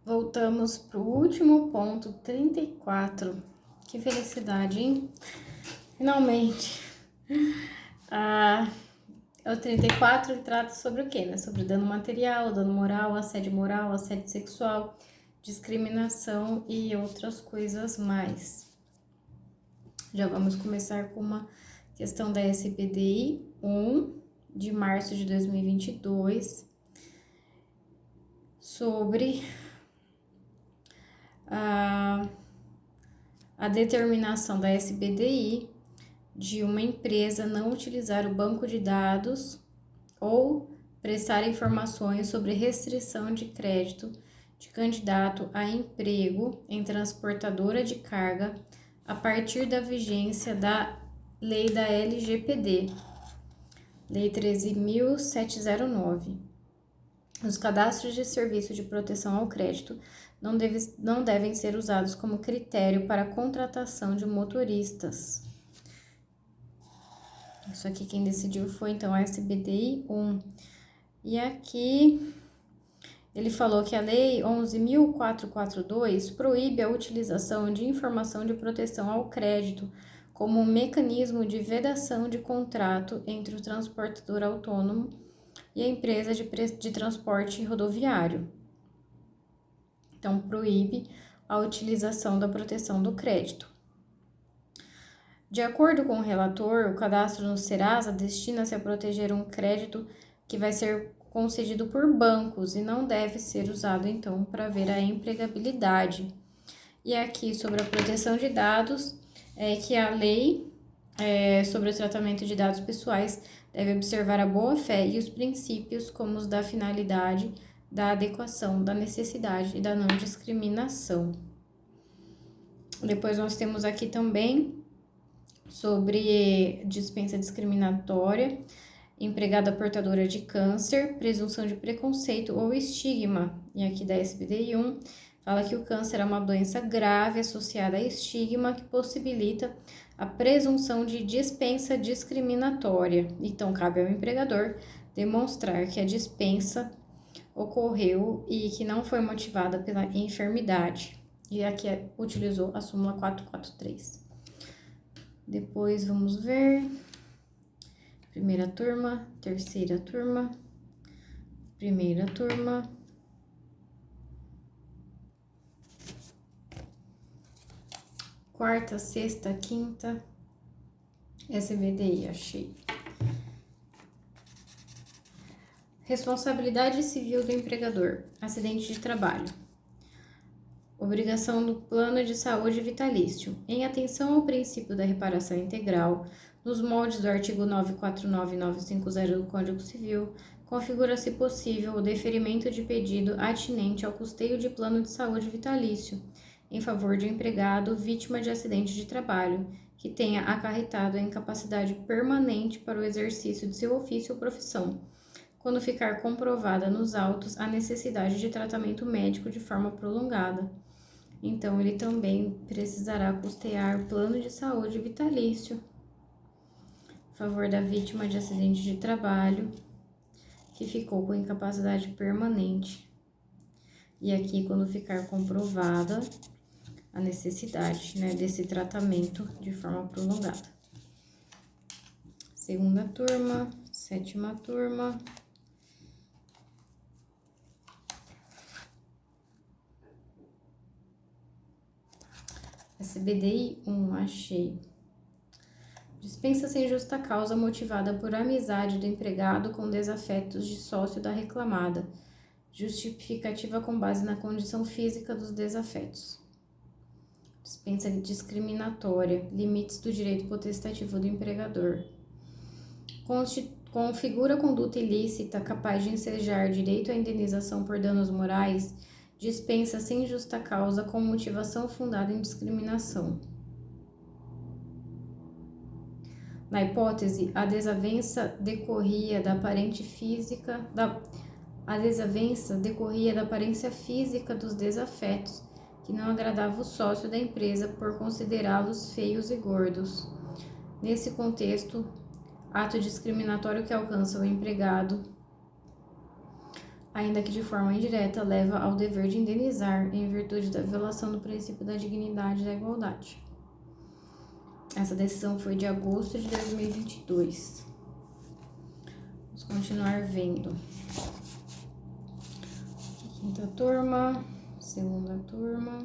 Voltamos para o último ponto, 34. Que felicidade, hein? Finalmente. O 34 trata sobre o quê, né? Sobre dano material, dano moral, assédio sexual, discriminação e outras coisas mais. Já vamos começar com uma questão da SPDI 1 de março de 2022 sobre a determinação da SBDI de uma empresa não utilizar o banco de dados ou prestar informações sobre restrição de crédito de candidato a emprego em transportadora de carga a partir da vigência da lei da LGPD, Lei 13.709. Os cadastros de serviço de proteção ao crédito não devem ser usados como critério para a contratação de motoristas. Isso aqui quem decidiu foi, então, a SBDI 1. E aqui ele falou que a Lei 11.442 proíbe a utilização de informação de proteção ao crédito como um mecanismo de vedação de contrato entre o transportador autônomo e a empresa de transporte rodoviário. Então, proíbe a utilização da proteção do crédito. De acordo com o relator, o cadastro no Serasa destina-se a proteger um crédito que vai ser concedido por bancos e não deve ser usado, então, para ver a empregabilidade. E aqui, sobre a proteção de dados, é que a lei sobre o tratamento de dados pessoais deve observar a boa-fé e os princípios como os da finalidade, da adequação, da necessidade e da não discriminação. Depois nós temos aqui também sobre dispensa discriminatória, empregada portadora de câncer, presunção de preconceito ou estigma. E aqui da SBDI 1 fala que o câncer é uma doença grave associada a estigma que possibilita a presunção de dispensa discriminatória. Então, cabe ao empregador demonstrar que a dispensa ocorreu e que não foi motivada pela enfermidade. E aqui utilizou a súmula 443. Depois vamos ver primeira turma, terceira turma, primeira turma, quarta, sexta, quinta, SBDI, achei. Responsabilidade civil do empregador, acidente de trabalho. Obrigação do plano de saúde vitalício. Em atenção ao princípio da reparação integral, nos moldes do artigo 949 e 950 do Código Civil, configura-se possível o deferimento de pedido atinente ao custeio de plano de saúde vitalício, em favor de empregado vítima de acidente de trabalho, que tenha acarretado a incapacidade permanente para o exercício de seu ofício ou profissão, quando ficar comprovada nos autos a necessidade de tratamento médico de forma prolongada. Então, ele também precisará custear plano de saúde vitalício a favor da vítima de acidente de trabalho que ficou com incapacidade permanente. E aqui, quando ficar comprovada a necessidade, né, desse tratamento de forma prolongada. Segunda turma, sétima turma. SBDI 1, achei. Dispensa sem justa causa motivada por amizade do empregado com desafetos de sócio da reclamada. Justificativa com base na condição física dos desafetos. Dispensa discriminatória. Limites do direito potestativo do empregador. Configura conduta ilícita capaz de ensejar direito à indenização por danos morais. Dispensa sem justa causa com motivação fundada em discriminação. Na hipótese, a desavença decorria da aparência física dos desafetos, que não agradava o sócio da empresa por considerá-los feios e gordos. Nesse contexto, ato discriminatório que alcança o empregado ainda que de forma indireta, leva ao dever de indenizar em virtude da violação do princípio da dignidade e da igualdade. Essa decisão foi de agosto de 2022. Vamos continuar vendo. Quinta turma, segunda turma,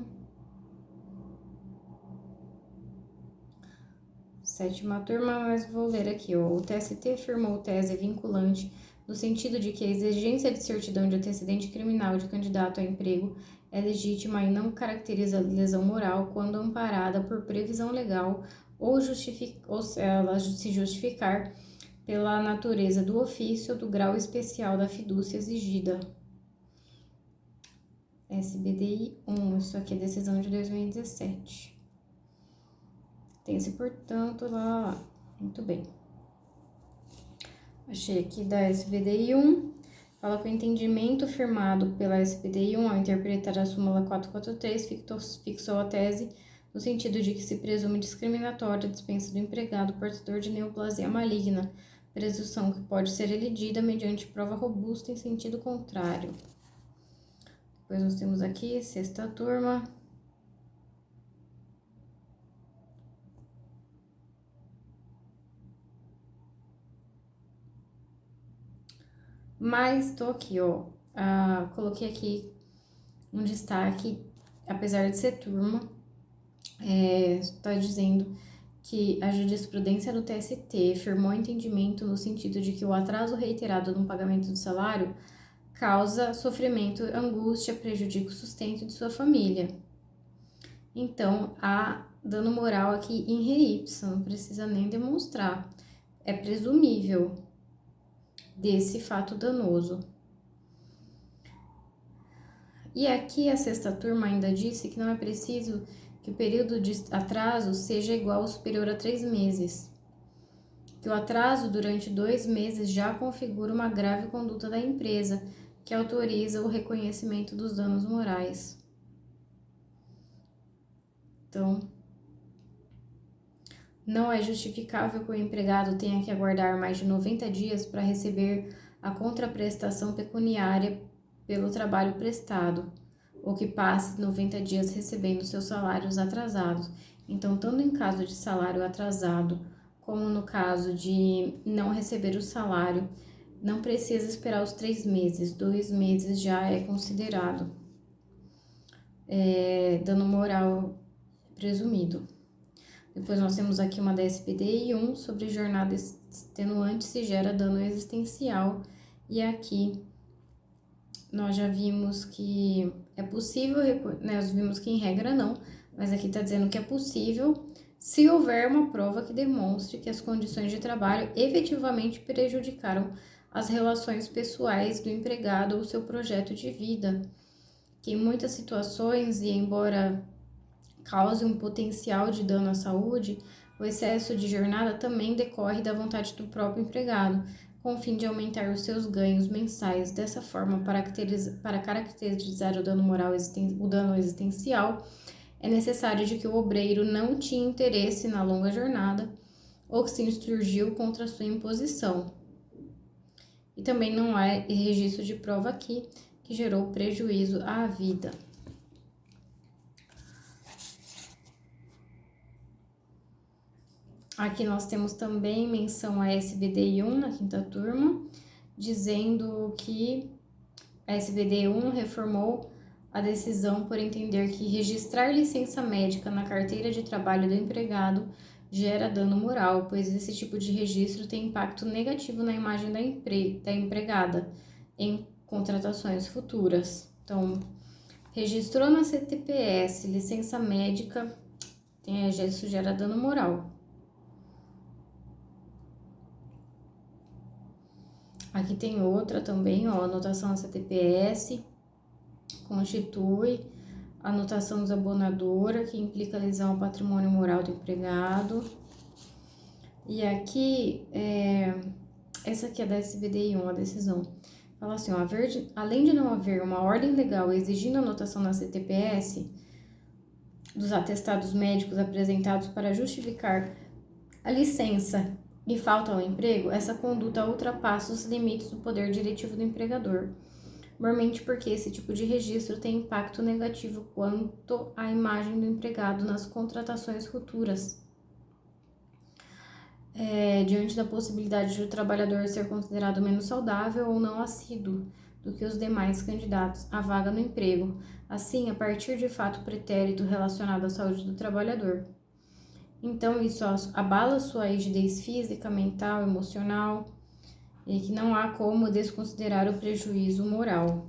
sétima turma, mas vou ler aqui, ó. O TST firmou tese vinculante no sentido de que a exigência de certidão de antecedente criminal de candidato a emprego é legítima e não caracteriza lesão moral quando amparada por previsão legal ou ela se justificar pela natureza do ofício ou do grau especial da fidúcia exigida. SBDI 1, isso aqui é decisão de 2017. Tem-se, portanto, lá. Muito bem. Achei aqui da SBDI 1. Fala que o entendimento firmado pela SBDI 1 ao interpretar a súmula 443 fixou a tese no sentido de que se presume discriminatória a dispensa do empregado portador de neoplasia maligna, presunção que pode ser elidida mediante prova robusta em sentido contrário. Depois nós temos aqui, sexta turma. Mas tô aqui, ó. Coloquei aqui um destaque, apesar de ser turma, está dizendo que a jurisprudência do TST firmou entendimento no sentido de que o atraso reiterado no pagamento do salário causa sofrimento, angústia, prejudica o sustento de sua família. Então, há dano moral aqui in re ipsa, não precisa nem demonstrar. É presumível desse fato danoso. E aqui a sexta turma ainda disse que não é preciso que o período de atraso seja igual ou superior a 3 meses. Que o atraso durante 2 meses já configura uma grave conduta da empresa, que autoriza o reconhecimento dos danos morais. Então, não é justificável que o empregado tenha que aguardar mais de 90 dias para receber a contraprestação pecuniária pelo trabalho prestado, ou que passe 90 dias recebendo seus salários atrasados. Então, tanto em caso de salário atrasado, como no caso de não receber o salário, não precisa esperar os 3 meses, 2 meses já é considerado dano moral presumido. Depois nós temos aqui uma da SPDI 1 sobre jornada extenuante se gera dano existencial. E aqui nós já vimos que é possível, né, nós vimos que em regra não, mas aqui está dizendo que é possível se houver uma prova que demonstre que as condições de trabalho efetivamente prejudicaram as relações pessoais do empregado ou seu projeto de vida, que em muitas situações, e embora cause um potencial de dano à saúde, o excesso de jornada também decorre da vontade do próprio empregado, com o fim de aumentar os seus ganhos mensais. Dessa forma, para caracterizar o dano moral, o dano existencial, é necessário de que o obreiro não tinha interesse na longa jornada ou que se insurgiu contra sua imposição. E também não há registro de prova aqui que gerou prejuízo à vida. Aqui nós temos também menção a SBDI 1 na quinta turma, dizendo que a SBDI 1 reformou a decisão por entender que registrar licença médica na carteira de trabalho do empregado gera dano moral, pois esse tipo de registro tem impacto negativo na imagem da empregada em contratações futuras. Então, registrou na CTPS licença médica, isso gera dano moral. Aqui tem outra também, ó, anotação na CTPS, constitui anotação desabonadora, que implica lesão ao patrimônio moral do empregado. E aqui, essa aqui é da SBDI 1, a decisão. Fala assim, ó, além de não haver uma ordem legal exigindo anotação na CTPS dos atestados médicos apresentados para justificar a licença e falta ao emprego, essa conduta ultrapassa os limites do poder diretivo do empregador. normalmente porque esse tipo de registro tem impacto negativo quanto à imagem do empregado nas contratações futuras. Diante da possibilidade de o trabalhador ser considerado menos saudável ou não assíduo do que os demais candidatos à vaga no emprego, assim, a partir de fato pretérito relacionado à saúde do trabalhador. Então, isso abala sua rigidez física, mental, emocional, e que não há como desconsiderar o prejuízo moral.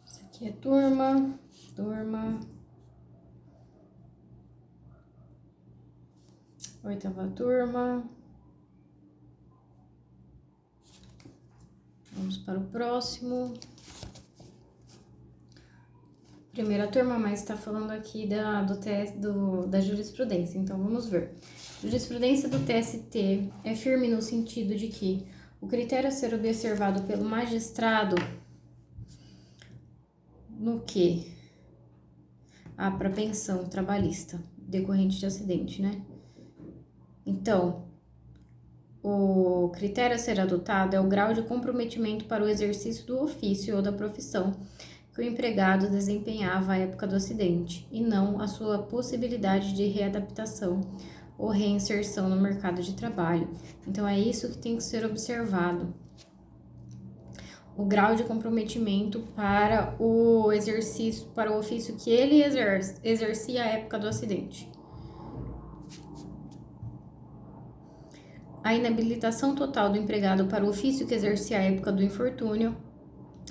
Isso aqui é turma. Oitava turma. Vamos para o próximo. Primeira turma, mas está falando aqui da jurisprudência, então vamos ver. Jurisprudência do TST é firme no sentido de que o critério a ser observado pelo magistrado no que? Para pensão trabalhista decorrente de acidente, né? Então, o critério a ser adotado é o grau de comprometimento para o exercício do ofício ou da profissão que o empregado desempenhava à época do acidente, e não a sua possibilidade de readaptação ou reinserção no mercado de trabalho. Então, é isso que tem que ser observado. O grau de comprometimento para o exercício, para o ofício que ele exercia à época do acidente. A inabilitação total do empregado para o ofício que exercia à época do infortúnio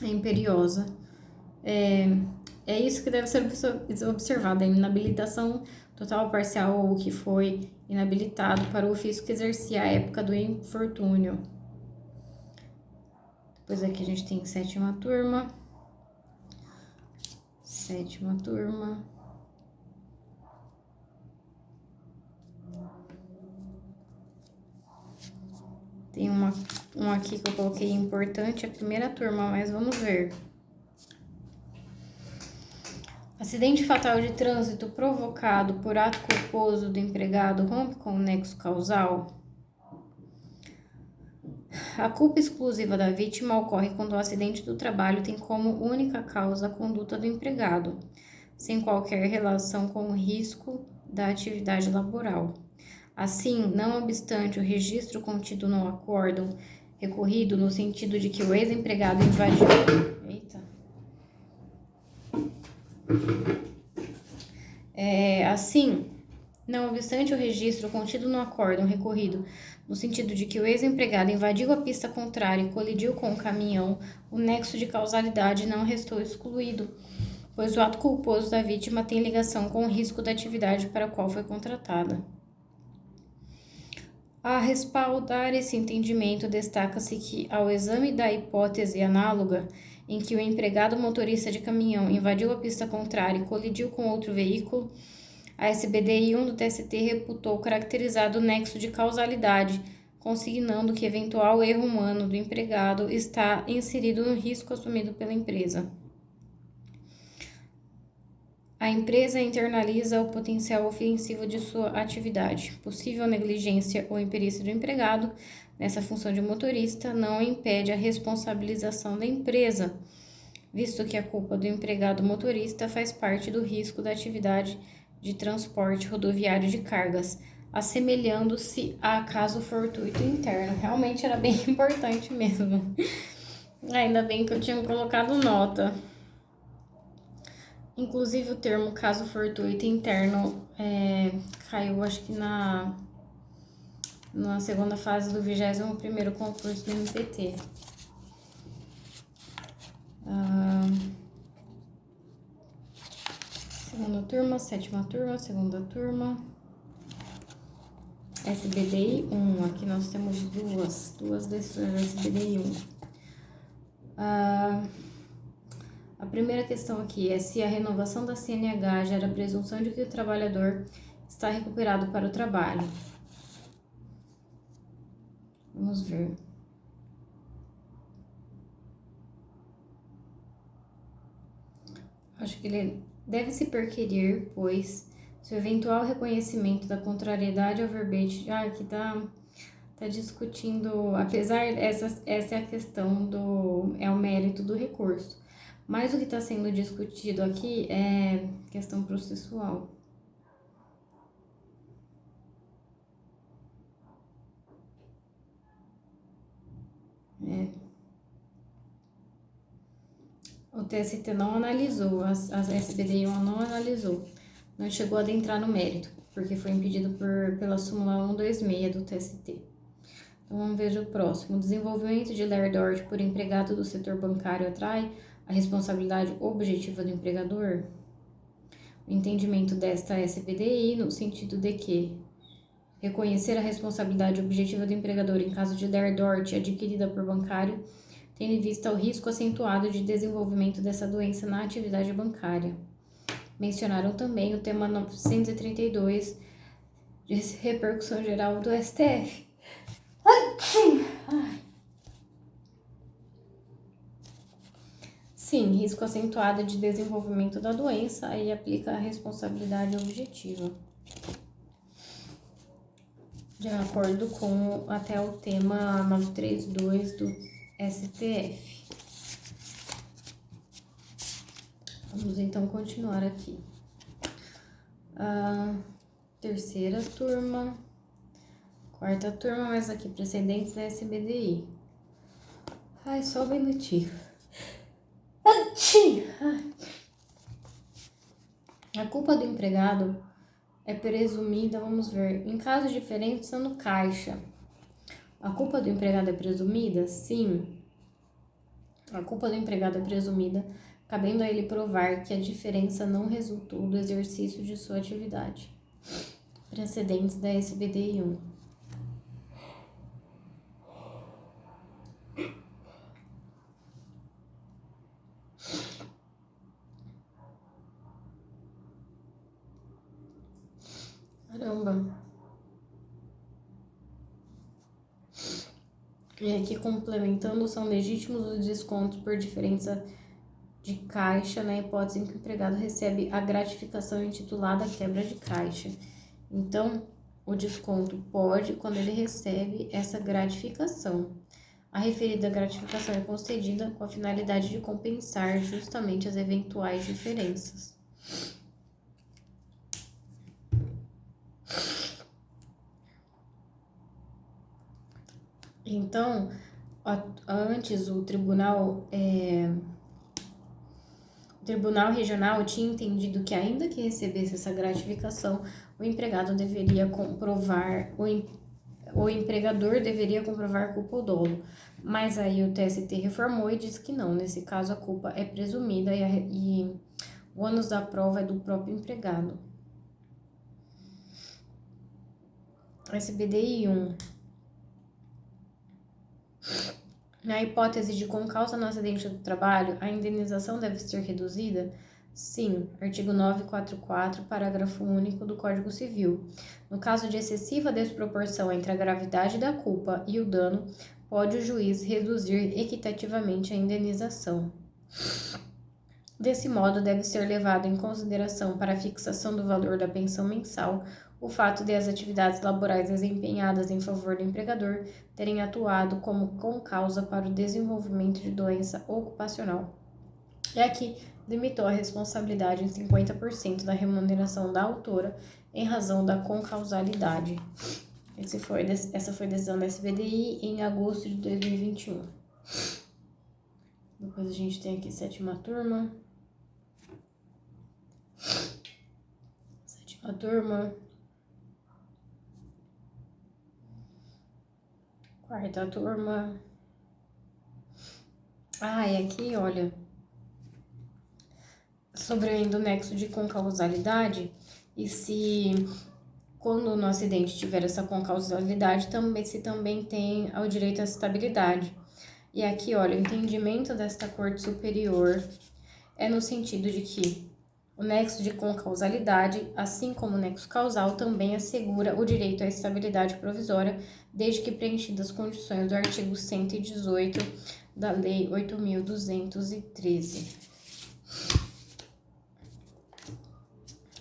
é imperiosa. É isso que deve ser observado, a inabilitação total, parcial ou que foi inabilitado para o ofício que exercia à época do infortúnio. Depois aqui a gente tem sétima turma. Tem um aqui que eu coloquei importante, a primeira turma, mas vamos ver. Acidente fatal de trânsito provocado por ato culposo do empregado rompe com o nexo causal? A culpa exclusiva da vítima ocorre quando o acidente do trabalho tem como única causa a conduta do empregado, sem qualquer relação com o risco da atividade laboral. Assim, não obstante o registro contido no acórdão recorrido no sentido de que o ex-empregado invadiu... Assim, não obstante o registro contido no acórdão recorrido no sentido de que o ex-empregado invadiu a pista contrária e colidiu com o caminhão, o nexo de causalidade não restou excluído, pois o ato culposo da vítima tem ligação com o risco da atividade para a qual foi contratada. A respaldar esse entendimento, destaca-se que, ao exame da hipótese análoga, em que o empregado motorista de caminhão invadiu a pista contrária e colidiu com outro veículo, a SBDI 1 do TST reputou caracterizado o nexo de causalidade, consignando que eventual erro humano do empregado está inserido no risco assumido pela empresa. A empresa internaliza o potencial ofensivo de sua atividade. Possível negligência ou imperícia do empregado nessa função de motorista não impede a responsabilização da empresa, visto que a culpa do empregado motorista faz parte do risco da atividade de transporte rodoviário de cargas, assemelhando-se a caso fortuito interno. Realmente era bem importante mesmo. Ainda bem que eu tinha colocado nota. Inclusive o termo caso fortuito interno caiu, acho que na segunda fase do 21º concurso do MPT. Segunda turma, sétima turma, segunda turma. SBDI 1, aqui nós temos duas decisões da SBDI 1. A primeira questão aqui é se a renovação da CNH gera a presunção de que o trabalhador está recuperado para o trabalho. Vamos ver. Acho que ele deve se perquirir, pois, se o eventual reconhecimento da contrariedade ao verbete... aqui tá Tá discutindo, apesar, essa é a questão é o mérito do recurso. Mas o que está sendo discutido aqui é questão processual. O TST não analisou, a SBDI não analisou, não chegou a adentrar no mérito, porque foi impedido pela súmula 126 do TST. Então vamos ver o próximo. O desenvolvimento de LERDORT por empregado do setor bancário atrai a responsabilidade objetiva do empregador? O entendimento desta SBDI no sentido de que reconhecer a responsabilidade objetiva do empregador em caso de LERDORT adquirida por bancário, tendo em vista o risco acentuado de desenvolvimento dessa doença na atividade bancária. Mencionaram também o tema 932 de repercussão geral do STF. Sim, risco acentuado de desenvolvimento da doença, aí aplica a responsabilidade objetiva. De acordo com até o tema 932 do STF. Vamos então continuar aqui. A terceira turma, quarta turma, mas aqui precedentes da SBDI. Ai, só um minutinho. A culpa do empregado é presumida, vamos ver, em casos diferentes são no caixa. A culpa do empregado é presumida? Sim. A culpa do empregado é presumida, cabendo a ele provar que a diferença não resultou do exercício de sua atividade. Precedentes da SBDI 1. Caramba. E aqui complementando, são legítimos os descontos por diferença de caixa na hipótese em que o empregado recebe a gratificação intitulada quebra de caixa. Então, o desconto pode quando ele recebe essa gratificação. A referida gratificação é concedida com a finalidade de compensar justamente as eventuais diferenças. Então, antes o Tribunal Regional tinha entendido que ainda que recebesse essa gratificação, o empregado deveria comprovar, o empregador deveria comprovar culpa ou dolo. Mas aí o TST reformou e disse que não, nesse caso a culpa é presumida e o ônus da prova é do próprio empregado. SBDI 1. Na hipótese de concausa no acidente do trabalho, a indenização deve ser reduzida? Sim, artigo 944, parágrafo único do Código Civil. No caso de excessiva desproporção entre a gravidade da culpa e o dano, pode o juiz reduzir equitativamente a indenização. Desse modo, deve ser levado em consideração para a fixação do valor da pensão mensal o fato de as atividades laborais desempenhadas em favor do empregador terem atuado como concausa para o desenvolvimento de doença ocupacional. E aqui limitou a responsabilidade em 50% da remuneração da autora em razão da concausalidade. Essa foi a decisão da SBDI em agosto de 2021. Depois a gente tem aqui sétima turma. Sétima turma. Quarta turma. E aqui, olha, sobre ainda o nexo de concausalidade, e se quando no acidente tiver essa concausalidade, se também tem o direito à estabilidade. E aqui, olha, o entendimento desta Corte Superior é no sentido de que o nexo de concausalidade, assim como o nexo causal, também assegura o direito à estabilidade provisória, desde que preenchidas as condições do artigo 118 da Lei 8.213.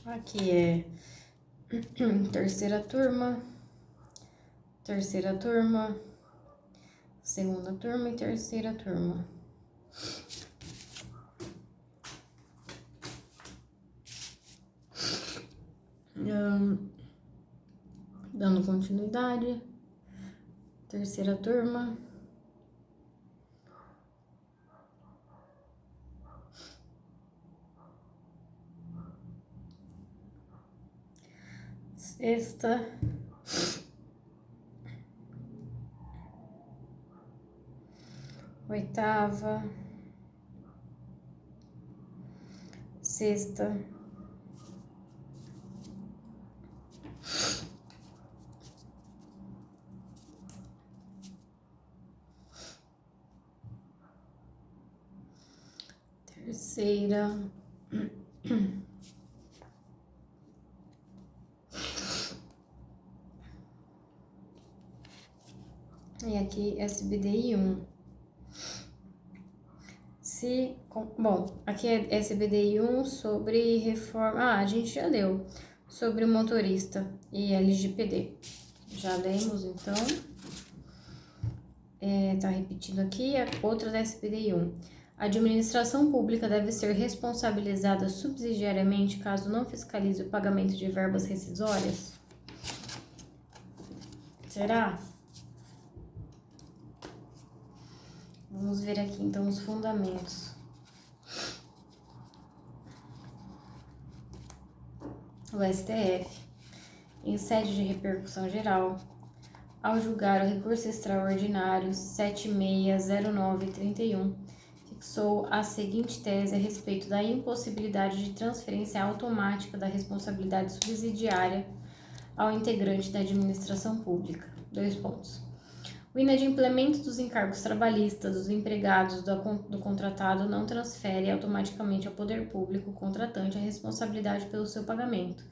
Aqui é terceira turma. terceira turma, segunda turma e terceira turma. Dando continuidade, terceira turma. Sexta. Oitava. Sexta. Terceira. E aqui SBDI 1. Bom, aqui é SBDI 1 sobre reforma. A gente já leu sobre o motorista e LGPD. Já lemos, então. Tá repetindo aqui a outra da SBDI 1. A administração pública deve ser responsabilizada subsidiariamente caso não fiscalize o pagamento de verbas rescisórias? Será? Vamos ver aqui então os fundamentos. O STF, em sede de repercussão geral, ao julgar o recurso extraordinário 760931, fixou a seguinte tese a respeito da impossibilidade de transferência automática da responsabilidade subsidiária ao integrante da administração pública. 2 pontos. O inadimplemento dos encargos trabalhistas dos empregados do contratado não transfere automaticamente ao poder público contratante a responsabilidade pelo seu pagamento,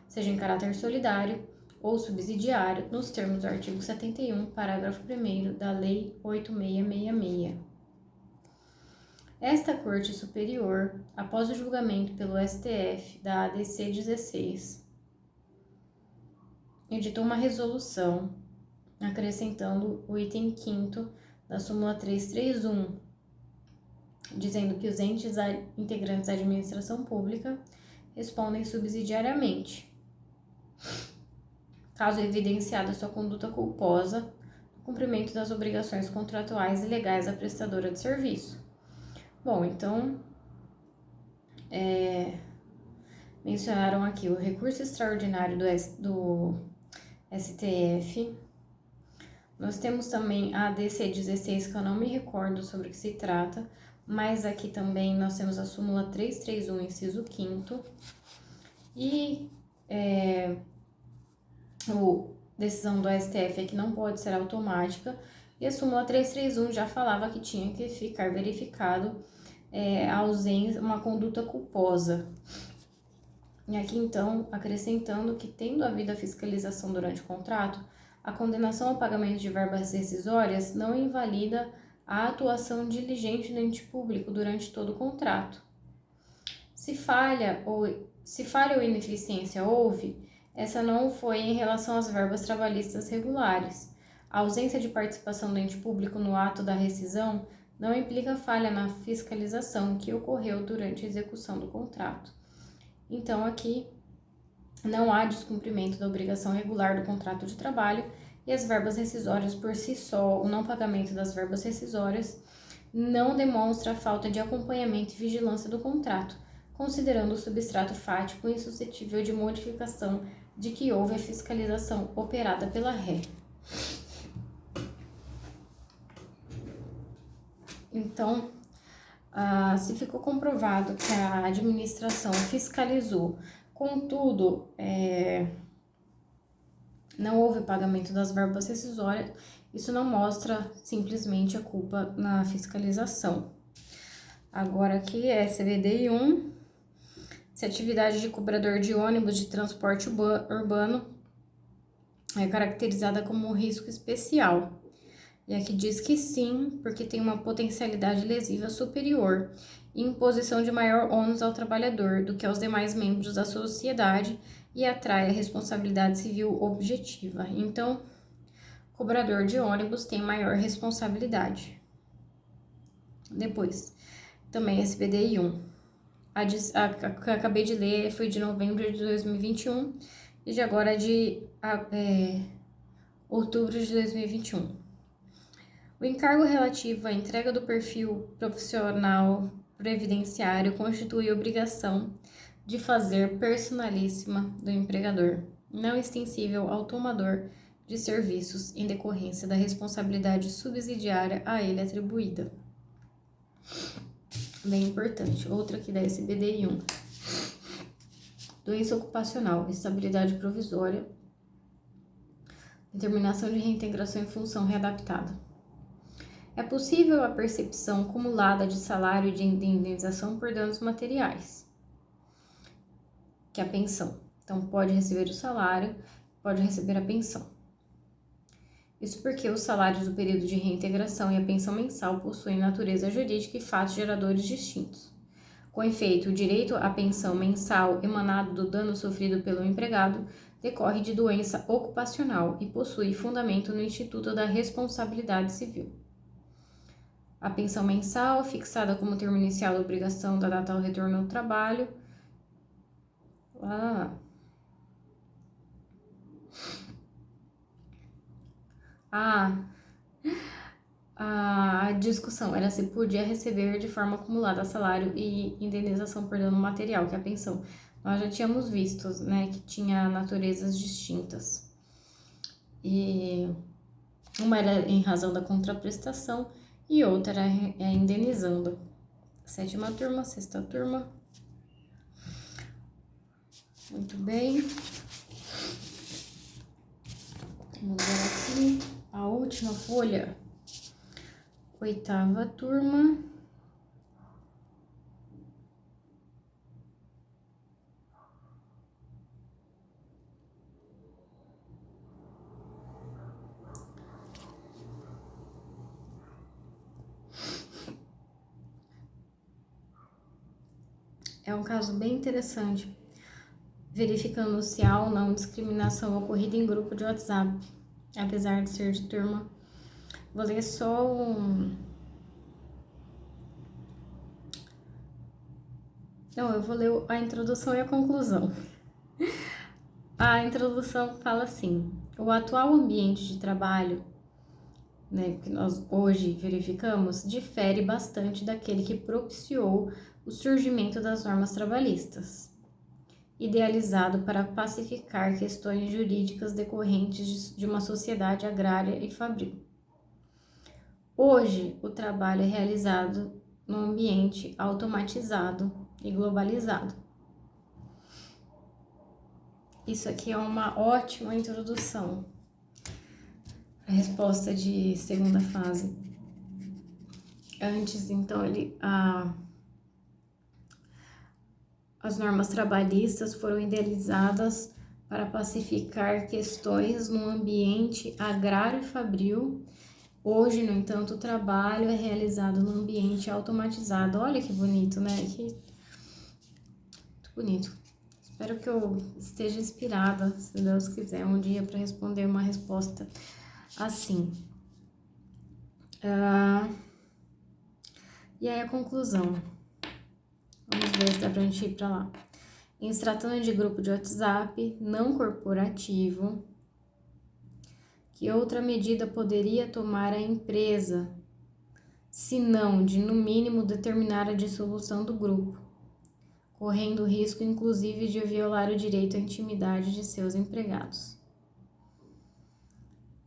seja em caráter solidário ou subsidiário, nos termos do artigo 71, parágrafo 1º da Lei 8666. Esta Corte Superior, após o julgamento pelo STF da ADC 16, editou uma resolução acrescentando o item 5º da súmula 331, dizendo que os entes integrantes da administração pública respondem subsidiariamente, caso evidenciada sua conduta culposa no cumprimento das obrigações contratuais e legais da prestadora de serviço. Bom, então, mencionaram aqui o recurso extraordinário do STF. Nós temos também a ADC 16, que eu não me recordo sobre o que se trata, mas aqui também nós temos a súmula 331, inciso 5º, e a decisão do STF é que não pode ser automática, e a súmula 331 já falava que tinha que ficar verificado a ausência, uma conduta culposa. E aqui então, acrescentando que, tendo havido a fiscalização durante o contrato, a condenação ao pagamento de verbas rescisórias não invalida a atuação diligente do ente público durante todo o contrato. Se falha ou ineficiência houve, essa não foi em relação às verbas trabalhistas regulares. A ausência de participação do ente público no ato da rescisão não implica falha na fiscalização que ocorreu durante a execução do contrato. Então, aqui não há descumprimento da obrigação regular do contrato de trabalho e as verbas rescisórias por si só, o não pagamento das verbas rescisórias, não demonstra a falta de acompanhamento e vigilância do contrato, considerando o substrato fático insuscetível de modificação de que houve a fiscalização operada pela ré. Então, se ficou comprovado que a administração fiscalizou, contudo, não houve pagamento das verbas rescisórias, isso não mostra simplesmente a culpa na fiscalização. Agora aqui é SBDI 1, se a atividade de cobrador de ônibus de transporte urbano é caracterizada como um risco especial. E aqui diz que sim, porque tem uma potencialidade lesiva superior e imposição de maior ônus ao trabalhador do que aos demais membros da sociedade e atrai a responsabilidade civil objetiva. Então, cobrador de ônibus tem maior responsabilidade. Depois, também SBDI 1. A que eu acabei de ler foi de novembro de 2021 e de agora de outubro de 2021. O encargo relativo à entrega do perfil profissional previdenciário constitui obrigação de fazer personalíssima do empregador, não extensível ao tomador de serviços em decorrência da responsabilidade subsidiária a ele atribuída. Bem importante. Outra aqui da SBDI 1. Doença ocupacional, estabilidade provisória, determinação de reintegração em função readaptada. É possível a percepção cumulada de salário e de indenização por danos materiais, que é a pensão. Então, pode receber o salário, pode receber a pensão. Isso porque os salários do período de reintegração e a pensão mensal possuem natureza jurídica e fatos geradores distintos. Com efeito, o direito à pensão mensal emanado do dano sofrido pelo empregado decorre de doença ocupacional e possui fundamento no Instituto da Responsabilidade Civil. A pensão mensal, fixada como termo inicial da obrigação da data ao retorno ao trabalho. A discussão era se podia receber de forma acumulada salário e indenização por dano material, que é a pensão. Nós já tínhamos visto, né, que tinha naturezas distintas. E uma era em razão da contraprestação e outra era indenizando. 7ª turma, 6ª turma. Muito bem. Vamos ver aqui a última folha. 8ª turma. É um caso bem interessante, verificando se há ou não discriminação ocorrida em grupo de WhatsApp, apesar de ser de turma. Vou ler só Não, eu vou ler a introdução e a conclusão. A introdução fala assim: o atual ambiente de trabalho, né, que nós hoje verificamos, difere bastante daquele que propiciou o surgimento das normas trabalhistas, idealizado para pacificar questões jurídicas decorrentes de uma sociedade agrária e fabril. Hoje, o trabalho é realizado num ambiente automatizado e globalizado. Isso aqui é uma ótima introdução. A resposta de segunda fase. Antes, então, as normas trabalhistas foram idealizadas para pacificar questões no ambiente agrário e fabril. Hoje, no entanto, o trabalho é realizado no ambiente automatizado. Olha que bonito, né? Muito bonito. Espero que eu esteja inspirada, se Deus quiser, um dia para responder uma resposta assim. E aí a conclusão. Vamos ver se dá pra gente ir pra lá. Em se tratando de grupo de WhatsApp não corporativo, que outra medida poderia tomar a empresa, se não de, no mínimo, determinar a dissolução do grupo, correndo o risco, inclusive, de violar o direito à intimidade de seus empregados.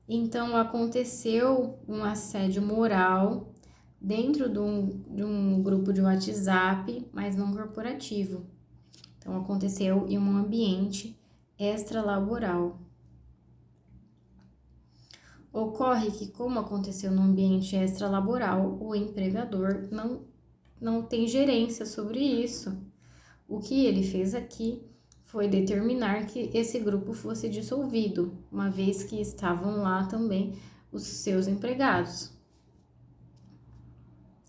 Então, aconteceu um assédio moral dentro de um grupo de WhatsApp, mas não corporativo. Então, aconteceu em um ambiente extralaboral. Ocorre que, como aconteceu no ambiente extralaboral, o empregador não tem gerência sobre isso. O que ele fez aqui foi determinar que esse grupo fosse dissolvido, uma vez que estavam lá também os seus empregados.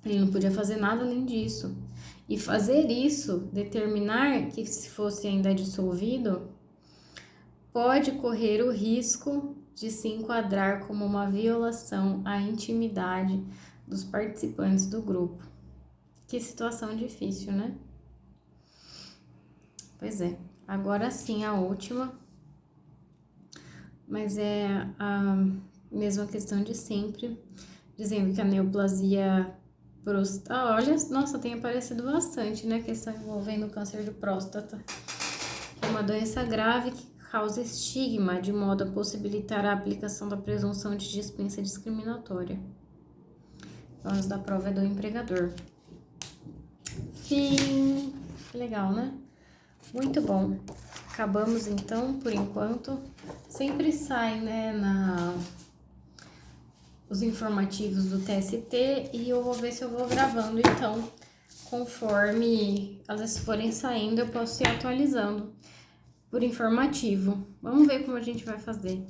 Ele não podia fazer nada além disso. E fazer isso, determinar que se fosse ainda dissolvido, pode correr o risco de se enquadrar como uma violação à intimidade dos participantes do grupo. Que situação difícil, né? Pois é. Agora sim, a última. Mas é a mesma questão de sempre, dizendo que a neoplasia próstata... olha, nossa, tem aparecido bastante, né? Questão envolvendo o câncer de próstata. É uma doença grave que causa estigma, de modo a possibilitar a aplicação da presunção de dispensa discriminatória. Vamos da prova do empregador. Fim. Legal, né? Muito bom. Acabamos então, por enquanto. Sempre sai, né, os informativos do TST e eu vou ver se eu vou gravando, então, conforme elas forem saindo, eu posso ir atualizando por informativo. Vamos ver como a gente vai fazer.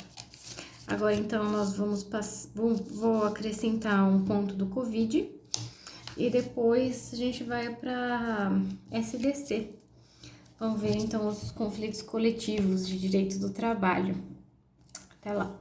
Agora, então, nós vou acrescentar um ponto do Covid e depois a gente vai para SDC. Vamos ver, então, os conflitos coletivos de direito do trabalho. Até lá.